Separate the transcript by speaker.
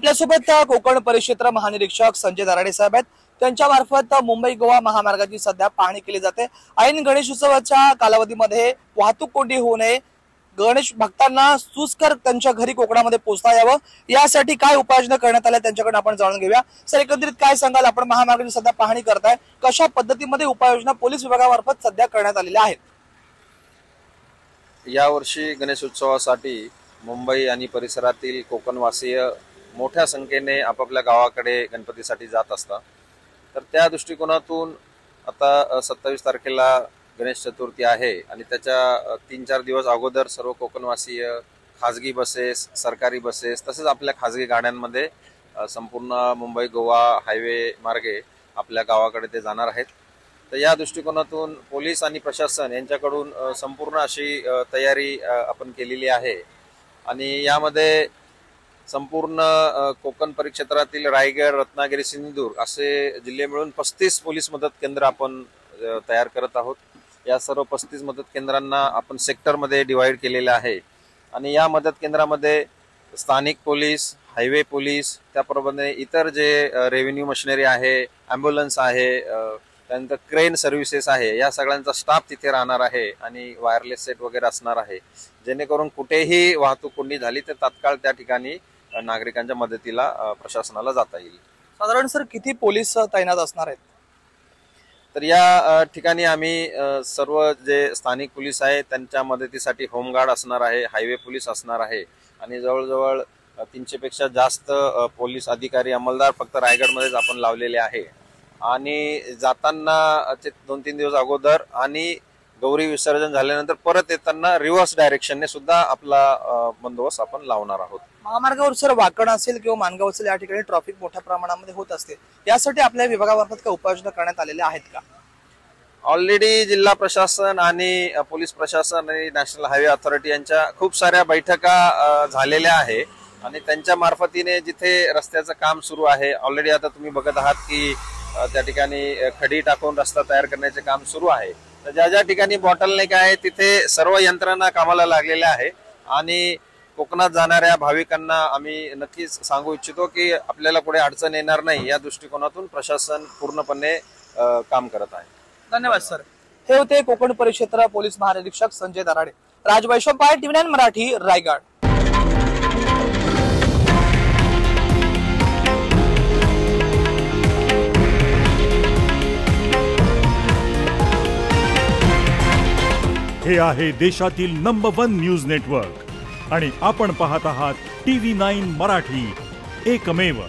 Speaker 1: आपल्यासोबत कोकण परिक्षेत्र महानिरीक्षक संजय दराडे साहेब आहेत। त्यांच्या मार्फत मुंबई गोवा महामार्गाची सध्या पाहणी केली जाते। ऐन गणेश उत्सवाच्या कालावधीमध्ये वाहतूक कोंडी होऊ नये, गणेश भक्तांना सुस्कर त्यांच्या घरी कोकणामध्ये पोहोचता यावं यासाठी काय उपाययोजना करण्यात आल्या त्यांच्याकडून आपण जाणून घेऊया। सर, एकंदरीत काय सांगाल, आपण महामार्गाची सध्या पाहणी करताय, कशा पद्धतीमध्ये उपाययोजना पोलीस विभागामार्फत सध्या करण्यात आलेल्या आहेत?
Speaker 2: यावर्षी गणेशोत्सवासाठी मुंबई आणि परिसरातील कोकणवासीय मोठ्या संख्येने आपापल्या गावाकडे गणपतीसाठी जात असतात। तर त्या दृष्टिकोनातून आता 27 तारखेला गणेश चतुर्थी आहे आणि त्याच्या 3-4 दिवस अगोदर सर्व कोकणवासीय खाजगी बसेस, सरकारी बसेस तसेच आपल्या खाजगी गाड्यांमध्ये संपूर्ण मुंबई गोवा हायवे मार्गे आपल्या गावाकडे ते जाणार आहेत। तर या दृष्टिकोनातून पोलीस आणि प्रशासन यांच्याकडून संपूर्ण अशी तयारी आपण केलेली आहे आणि यामध्ये संपूर्ण कोकण परिक्षेत्रातील रायगड, रत्नागिरी, सिंधुदुर्ग असे जिल्हे मिळून 35 पोलीस मदत केंद्र आपण तयार करत आहोत। या सर्व 35 मदत केंद्रांना आपण सेक्टरमध्ये डिवाइड केलेले आहे आणि या मदत केंद्रामध्ये स्थानिक पोलीस, हायवे पोलीस, त्याप्रमाणे इतर जे रेव्हेन्यू मशिनरी आहे, ॲम्ब्युलन्स आहे, त्यानंतर क्रेन सर्व्हिसेस आहे, या सगळ्यांचा स्टाफ तिथे राहणार आहे आणि वायरलेस सेट वगैरे असणार आहे, जेणेकरून कुठेही वाहतूक कोंडी झाली तर तात्काळ त्या ठिकाणी नागरिकांच्या मदतीला प्रशासनाला जाता येईल।
Speaker 1: साधारण सर किती पोलीस तैनात असणार आहेत?
Speaker 2: तर या ठिकाणी आम्ही सर्व जे स्थानिक पोलीस आहे त्यांच्या मदतीसाठी होमगार्ड असणार आहे, हायवे पोलीस असणार आहे आणि जवळजवळ 300 पेक्षा जास्त पोलीस अधिकारी अंमलदार फक्त रायगडमध्येच आपण लावलेले आहे आणि जाताना 2-3 दिवस अगोदर आणि गौरी विसर्जन झाल्यानंतर परत येताना रिव्हर्स डायरेक्शनने सुद्धा आपला बंदोबस्त आपण लावणार आहोत।
Speaker 1: महामार्गावर सर वाकण असेल किंवा मानगाव असेल या ठिकाणी ट्रॅफिक मोठ्या प्रमाणामध्ये होत असते, यासाठी आपल्या विभागामार्फत काय उपाययोजना करण्यात आलेल्या आहेत का?
Speaker 2: ऑलरेडी जिल्हा प्रशासन आणि पोलीस प्रशासन आणि नॅशनल हायवे अथॉरिटी यांच्या खूप साऱ्या बैठका झालेल्या आहे आणि त्यांच्या मार्फतीने जिथे रस्त्याचं काम सुरू आहे, ऑलरेडी आता तुम्ही बघत आहात की त्या ठिकाणी खडी टाकून रस्ता तयार करण्याचे काम सुरू आहे। तर ज्या ज्या ठिकाणी बॉटलनेक आहे तिथे सर्व यंत्रणा कामाला लागलेल्या आहे आणि कोकणात जाणाऱ्या भाविकांना आम्ही नक्कीच सांगू इच्छितो की आपल्याला पुढे अडचण येणार नाही या दृष्टिकोनातून प्रशासन पूर्णपणे काम करत आहे।
Speaker 1: धन्यवाद सर। हे होते कोकण परिक्षेत्र पोलीस महानिरीक्षक संजय दराडे। राज वैश्वपाळ, TV9 मराठी, रायगड।
Speaker 3: हे आहे देशातील नंबर 1 न्यूज नेटवर्क आणि आपण पाहत आहात TV9 मराठी, एकमेव।